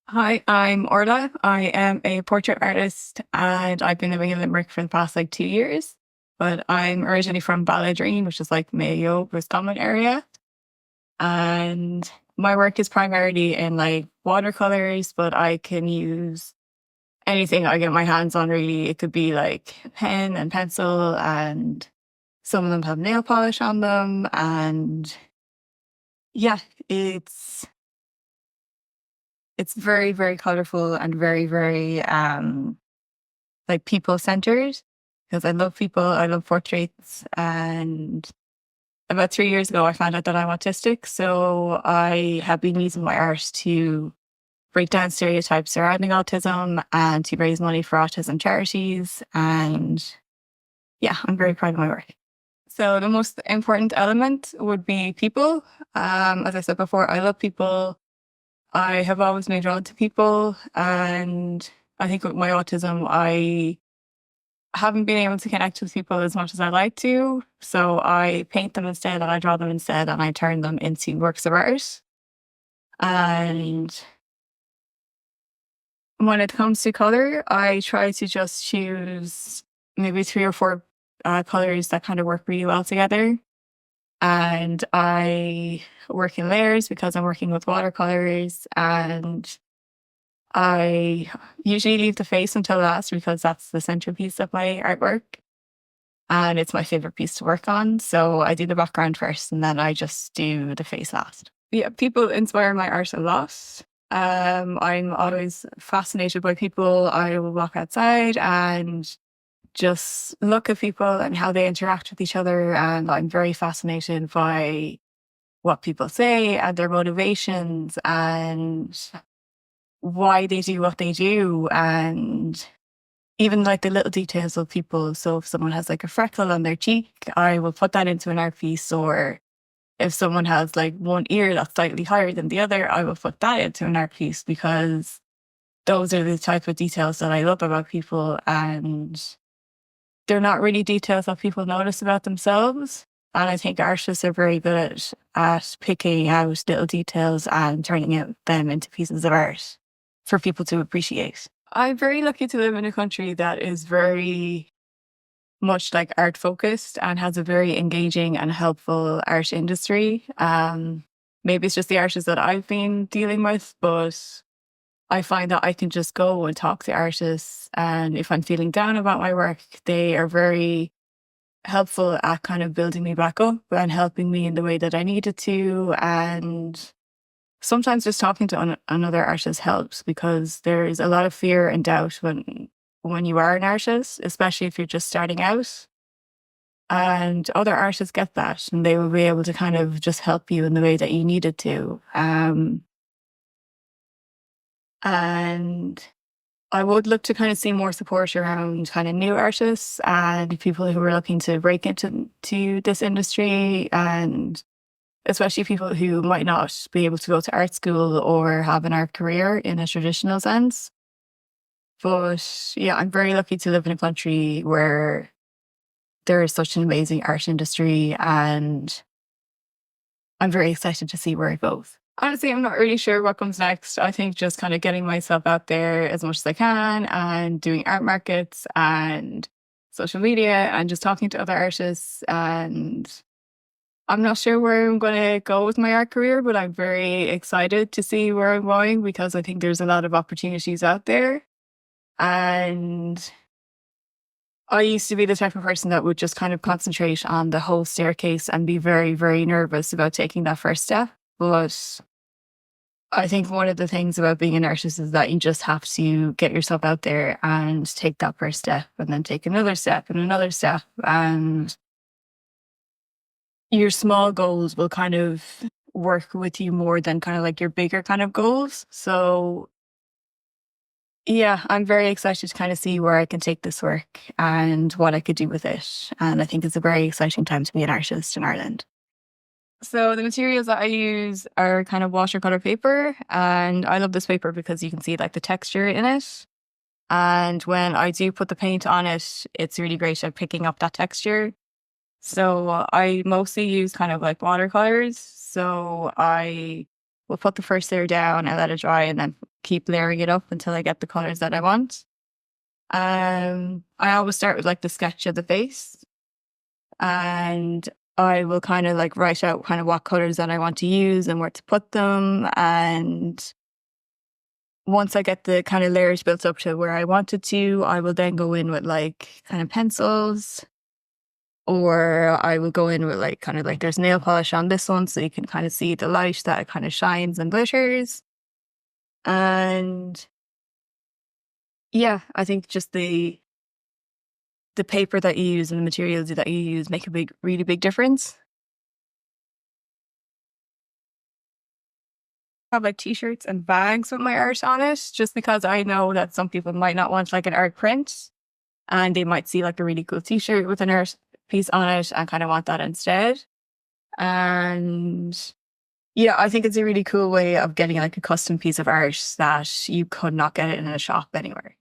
Hi, I'm Orla. I am a portrait artist and I've been living in Limerick for the past 2 years. But I'm originally from Balladreen, which is like Mayo, Roscommon area. And my work is primarily in watercolors, but I can use anything I get my hands on really. It could be like pen and pencil, and some of them have nail polish on them. And yeah, it's very, very colorful and very, very people centered because I love people, I love portraits. And about 3 years ago, I found out that I'm autistic. So I have been using my art to break down stereotypes surrounding autism and to raise money for autism charities. And yeah, I'm very proud of my work. So the most important element would be people. As I said before, I love people. I have always been drawn to people, and I think with my autism, I haven't been able to connect with people as much as I like to. So I paint them instead, and I draw them instead, and I turn them into works of art. And when it comes to color, I try to just choose maybe three or four colors that kind of work really well together. And I work in layers because I'm working with watercolors, and I usually leave the face until last because that's the centerpiece of my artwork. And it's my favorite piece to work on. So I do the background first and then I just do the face last. Yeah, people inspire my art a lot. I'm always fascinated by people. I will walk outside and just look at people and how they interact with each other. And I'm very fascinated by what people say and their motivations and why they do what they do, and even like the little details of people. So if someone has like a freckle on their cheek, I will put that into an art piece. Or if someone has like one ear that's slightly higher than the other, I will put that into an art piece because those are the type of details that I love about people, and they're not really details that people notice about themselves. And I think artists are very good at picking out little details and turning them into pieces of art for people to appreciate. I'm very lucky to live in a country that is very much like art focused and has a very engaging and helpful art industry. Maybe it's just the artists that I've been dealing with, but I find that I can just go and talk to artists. And if I'm feeling down about my work, they are very helpful at kind of building me back up and helping me in the way that I needed to. And sometimes just talking to another artist helps because there is a lot of fear and doubt when you are an artist, especially if you're just starting out. And other artists get that, and they will be able to kind of just help you in the way that you needed to. And I would look to kind of see more support around kind of new artists and people who are looking to break into this industry, and especially people who might not be able to go to art school or have an art career in a traditional sense. But yeah, I'm very lucky to live in a country where there is such an amazing art industry, and I'm very excited to see where it goes. Honestly, I'm not really sure what comes next. I think just kind of getting myself out there as much as I can and doing art markets and social media and just talking to other artists. And I'm not sure where I'm going to go with my art career, but I'm very excited to see where I'm going because I think there's a lot of opportunities out there. And I used to be the type of person that would just kind of concentrate on the whole staircase and be very, very nervous about taking that first step. But I think one of the things about being an artist is that you just have to get yourself out there and take that first step and then take another step and another step. And your small goals will kind of work with you more than kind of like your bigger kind of goals. So yeah, I'm very excited to kind of see where I can take this work and what I could do with it. And I think it's a very exciting time to be an artist in Ireland. So the materials that I use are kind of watercolor paper, and I love this paper because you can see like the texture in it. And when I do put the paint on it, it's really great at picking up that texture. So I mostly use kind of like watercolors. So I will put the first layer down and let it dry and then keep layering it up until I get the colours that I want. I always start with like the sketch of the face, and I will kind of like write out kind of what colours that I want to use and where to put them. And once I get the kind of layers built up to where I wanted to, I will then go in with like kind of pencils, or I will go in with like kind of like there's nail polish on this one, so you can kind of see the light that it kind of shines and glitters. And yeah, I think just the paper that you use and the materials that you use make a really big difference. I have like t-shirts and bags with my art on it, just because I know that some people might not want like an art print, and they might see like a really cool t-shirt with an art piece on it and kind of want that instead. And yeah, I think it's a really cool way of getting like a custom piece of art that you could not get it in a shop anywhere.